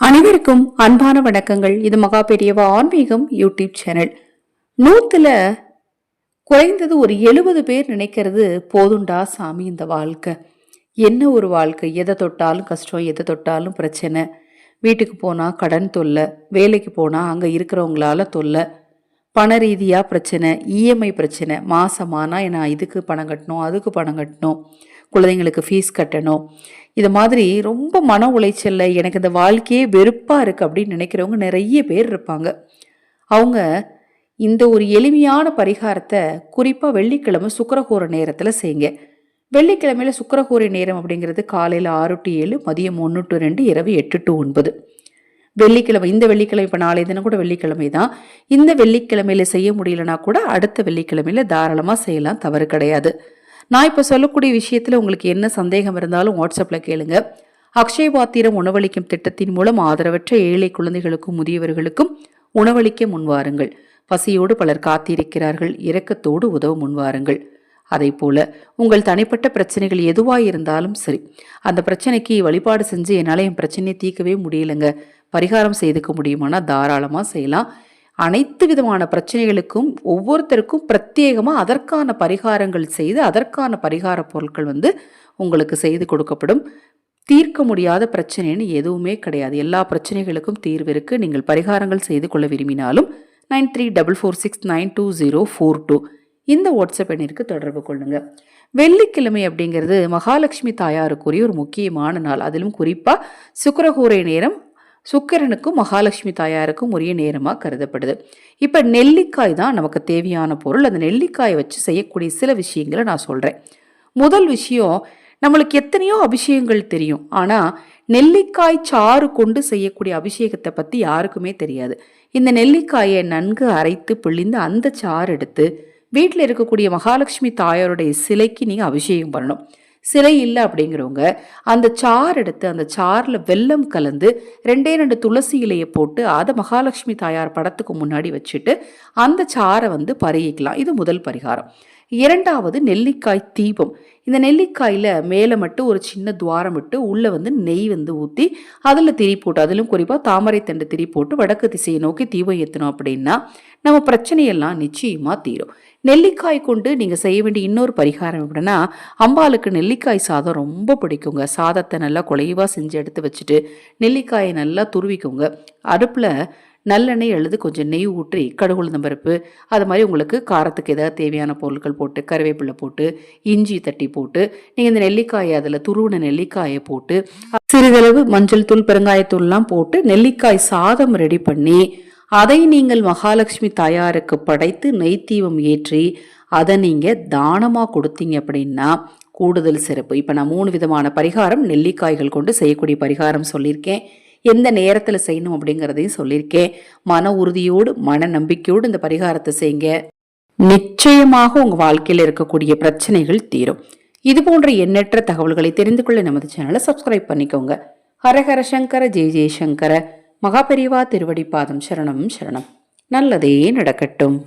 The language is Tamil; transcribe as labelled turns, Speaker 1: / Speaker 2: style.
Speaker 1: அனைவருக்கும் அன்பான வணக்கங்கள். இது மகா பெரியவா ஆன்மீகம் யூடியூப் சேனல். 100ல குறைந்தது ஒரு 70 பேர் நினைக்கிறது போதுண்டா சாமி இந்த வாழ்க்கை. என்ன ஒரு வாழ்க்கை, எதை தொட்டாலும் கஷ்டம், எதை தொட்டாலும் பிரச்சனை. வீட்டுக்கு போனால் கடன் தொல்லை, வேலைக்கு போனால் அங்கே இருக்கிறவங்களால தொல்லை, பண ரீதியாக பிரச்சனை, இஎம்ஐ பிரச்சனை, மாசமானா நான் இதுக்கு பணம் கட்டணும், அதுக்கு பணம் கட்டணும், குழந்தைங்களுக்கு ஃபீஸ் கட்டணும். இது மாதிரி ரொம்ப மன உளைச்சல்ல எனக்கு இந்த வாழ்க்கையே வெறுப்பாக இருக்குது அப்படின்னு நினைக்கிறவங்க நிறைய பேர் இருப்பாங்க. அவங்க இந்த ஒரு எளிமையான பரிகாரத்தை குறிப்பாக வெள்ளிக்கிழமை சுக்கிரஹோர நேரத்தில் செய்யுங்க. வெள்ளிக்கிழமையில் சுக்கிரஹோர நேரம் அப்படிங்கிறது காலையில் 6 to 7, மதியம் 1 to 2, இரவு 8 to 9. வெள்ளிக்கிழமை, இந்த வெள்ளிக்கிழமை, இப்போ நாளை தினம் கூட வெள்ளிக்கிழமை தான். இந்த வெள்ளிக்கிழமையில் செய்ய முடியலனா கூட அடுத்த வெள்ளிக்கிழமையில் தாராளமாக செய்யலாம், தவறு கிடையாது. நான் இப்போ சொல்லக்கூடிய விஷயத்தில் உங்களுக்கு என்ன சந்தேகம் இருந்தாலும் வாட்ஸ்அப்பில் கேளுங்க. அக்ஷய பாத்திரம் உணவளிக்கும் திட்டத்தின் மூலம் ஆதரவற்ற ஏழை குழந்தைகளுக்கும் முதியவர்களுக்கும் உணவளிக்க முன்வாருங்கள். பசியோடு பலர் காத்திருக்கிறார்கள், இரக்கத்தோடு உதவ முன்வாருங்கள். அதே போல உங்கள் தனிப்பட்ட பிரச்சனைகள் எதுவாக இருந்தாலும் சரி, அந்த பிரச்சனைக்கு வழிபாடு செஞ்சு என்னால் என் பிரச்சனையை தீர்க்கவே முடியலைங்க, பரிகாரம் செய்துக்க முடியுமானா தாராளமாக செய்யலாம். அனைத்து விதமான பிரச்சனைகளுக்கும் ஒவ்வொருத்தருக்கும் பிரத்யேகமாக அதற்கான பரிகாரங்கள் செய்து அதற்கான பரிகார பொருட்கள் உங்களுக்கு செய்து கொடுக்கப்படும். தீர்க்க முடியாத பிரச்சனைன்னு எதுவுமே கிடையாது. எல்லா பிரச்சனைகளுக்கும் தீர்வு இருக்கு. நீங்கள் பரிகாரங்கள் செய்து கொள்ள விரும்பினாலும் 9344692042 இந்த வாட்ஸ்அப் எண்ணிற்கு தொடர்பு கொள்ளுங்க. வெள்ளிக்கிழமை அப்படிங்கிறது மகாலட்சுமி தாயாருக்குரிய ஒரு முக்கியமான நாள். அதிலும் குறிப்பாக சுக்கிரஹோரை நேரம் சுக்கிரனுக்கும் மகாலட்சுமி தாயாருக்கும் உரிய நேரமாக கருதப்படுது. இப்போ நெல்லிக்காய் தான் நமக்கு தேவையான பொருள். அந்த நெல்லிக்காயை வச்சு செய்யக்கூடிய சில விஷயங்களை நான் சொல்கிறேன். முதல் விஷயம், நம்மளுக்கு எத்தனையோ அபிஷேகங்கள் தெரியும், ஆனால் நெல்லிக்காய் சாறு கொண்டு செய்யக்கூடிய அபிஷேகத்தை பற்றி யாருக்குமே தெரியாது. இந்த நெல்லிக்காயை நன்கு அரைத்து பிழிந்து அந்த சாறு எடுத்து வீட்டில் இருக்கக்கூடிய மகாலட்சுமி தாயாருடைய சிலைக்கு நீங்கள் அபிஷேகம் பண்ணணும். சிலை இல்லை அப்படிங்கிறவங்க அந்த சாறு எடுத்து அந்த சாறில் வெல்லம் கலந்து 2 துளசி இலையை போட்டு அதை மகாலட்சுமி தாயார் படத்துக்கு முன்னாடி வச்சுட்டு அந்த சாறை பருகிக்கலாம். இது முதல் பரிகாரம். இரண்டாவது, நெல்லிக்காய் தீபம். இந்த நெல்லிக்காயில் மேலே மட்டும் ஒரு சின்ன துவாரம் விட்டு உள்ளே நெய் ஊற்றி அதில் திரி போட்டு, அதிலும் குறிப்பாக தாமரை தண்டு திரி போட்டு வடக்கு திசையை நோக்கி தீபம் ஏற்றணும் அப்படின்னா நம்ம பிரச்சனையெல்லாம் நிச்சயமாக தீரும். நெல்லிக்காய் கொண்டு நீங்கள் செய்ய வேண்டிய இன்னொரு பரிகாரம் எப்படின்னா, அம்பாளுக்கு நெல்லிக்காய் சாதம் ரொம்ப பிடிக்குங்க. சாதத்தை நல்லா குலைவாக செஞ்சு எடுத்து வச்சுட்டு நெல்லிக்காயை நல்லா துருவிக்குங்க. அடுப்பில் நல்லெண்ணெய் அல்லது கொஞ்சம் நெய் ஊற்றி கடுகுளுந்தம் பருப்பு, அது மாதிரி உங்களுக்கு காரத்துக்கு ஏதாவது தேவையான பொருட்கள் போட்டு, கருவேப்பிலை போட்டு, இஞ்சி தட்டி போட்டு, நீங்கள் இந்த நெல்லிக்காயை அதில் துருவின நெல்லிக்காயை போட்டு சிறிதளவு மஞ்சள் தூள், பெருங்காயத்தூள்லாம் போட்டு நெல்லிக்காய் சாதம் ரெடி பண்ணி அதை நீங்கள் மகாலட்சுமி தாயாருக்கு படைத்து நெய்த்தீபம் ஏற்றி அதை நீங்கள் தானமாக கொடுத்தீங்க அப்படின்னா கூடுதல் சிறப்பு. இப்போ நான் 3 விதமான பரிகாரம் நெல்லிக்காய்கள் கொண்டு செய்யக்கூடிய பரிகாரம் சொல்லியிருக்கேன். எந்த நேரத்தில் செய்யணும் அப்படிங்கிறதையும் சொல்லியிருக்கேன். மன உறுதியோடு மன நம்பிக்கையோடு இந்த பரிகாரத்தை செய்யுங்க. நிச்சயமாக உங்கள் வாழ்க்கையில் இருக்கக்கூடிய பிரச்சனைகள் தீரும். இது போன்ற எண்ணற்ற தகவல்களை தெரிந்து கொள்ள நமது சேனலை சப்ஸ்கிரைப் பண்ணிக்கோங்க. ஹரஹர சங்கர ஜெய ஜெயசங்கர. மகா பெரியவா திருவடி பாதம் சரணம் சரணம். நல்லதே நடக்கட்டும்.